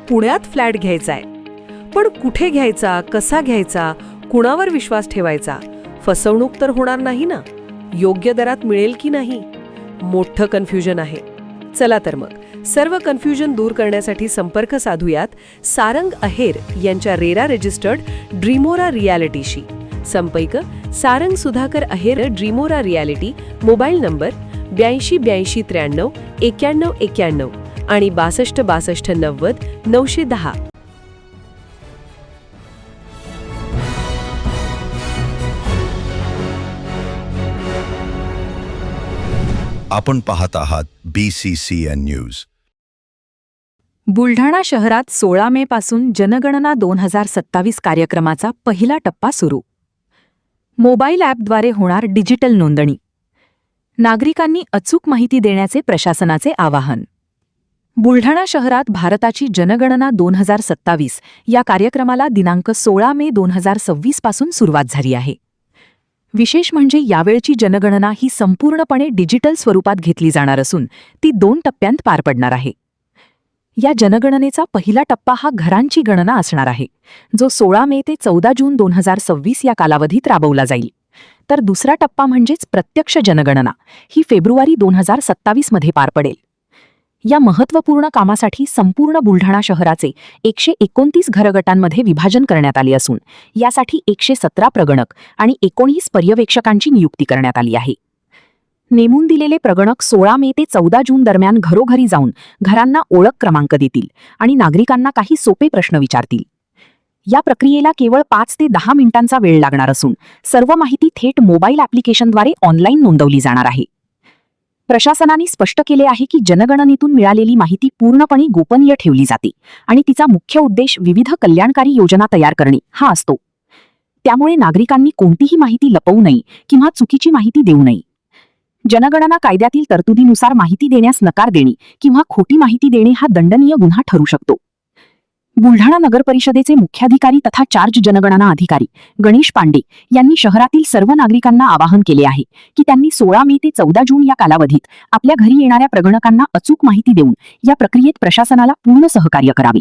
पुण्यात फ्लॅट घ्यायचा आहे. पण कुठे घ्यायचा, कसा घ्यायचा, कुणावर विश्वास ठेवायचा? फसवणूक तर होणार नाही ना? योग्य दरात मिळेल की नाही? मोठं कन्फ्युजन आहे. चला तर मग सर्व कन्फ्युजन दूर करण्यासाठी संपर्क साधूयात सारंग अहेर यांच्या रेरा रजिस्टर्ड ड्रीमोरा रियालिटीशी. संपर्क सारंग सुधाकर अहेर, ड्रीमोरा रियालिटी. मोबाईल नंबर 82 83 93 91 आणि 62 62 90 910. आपण पाहत आहात BCCN न्यूज. बुलढाणा शहरात 16 मे पासून जनगणना 2027 कार्यक्रमाचा पहिला टप्पा सुरू. मोबाईल ॲपद्वारे होणार डिजिटल नोंदणी. नागरिकांनी अचूक माहिती देण्याचे प्रशासनाचे आवाहन. बुलढाणा शहरात भारताची जनगणना 2027 या कार्यक्रमाला दिनांक 16 मे 2026 पासून सुरुवात झाली आहे. विशेष म्हणजे यावेळची जनगणना ही संपूर्णपणे डिजिटल स्वरूपात घेतली जाणार असून ती 2 टप्प्यांत पार पडणार आहे. या जनगणनेचा पहिला टप्पा हा घरांची गणना असणार आहे, जो 16 मे ते 14 जून 2026 या कालावधीत राबवला जाईल. तर दुसरा टप्पा म्हणजेच प्रत्यक्ष जनगणना ही फेब्रुवारी 2027 मध्ये पार पडेल. या महत्त्वपूर्ण कामासाठी संपूर्ण बुलढाणा शहराचे 129 घरगटांमध्ये विभाजन करण्यात आले असून यासाठी 117 प्रगणक आणि 19 पर्यवेक्षकांची नियुक्ती करण्यात आली आहे. नेमून दिलेले प्रगणक 16 मे ते 14 जून दरम्यान घरोघरी जाऊन घरांना ओळख क्रमांक देतील आणि नागरिकांना काही सोपे प्रश्न विचारतील. या प्रक्रियेला केवळ 5 ते 10 मिनिटांचा वेळ लागणार असून सर्व माहिती थेट मोबाईल ॲप्लिकेशनद्वारे ऑनलाईन नोंदवली जाणार आहे. प्रशासनाने स्पष्ट केले आहे की जनगणनेतून मिळालेली माहिती पूर्णपणे गोपनीय ठेवली जाते आणि तिचा मुख्य उद्देश विविध कल्याणकारी योजना तयार करणे हा असतो. त्यामुळे नागरिकांनी कोणतीही माहिती लपवू नये किंवा चुकीची माहिती देऊ नये. जनगणना कायद्यातील तरतुदीनुसार माहिती देण्यास नकार देणे किंवा खोटी माहिती देणे हा दंडनीय गुन्हा ठरू शकतो. बुलढाणा नगर परिषदेचे मुख्याधिकारी तथा चार्ज जनगणना अधिकारी गणेश पांडे यांनी शहरातील सर्व नागरिकांना आवाहन केले आहे की त्यांनी 16 मे ते 14 जून या कालावधीत आपल्या घरी येणाऱ्या प्रगणकांना अचूक माहिती देऊन या प्रक्रियेत प्रशासनाला पूर्ण सहकार्य करावे.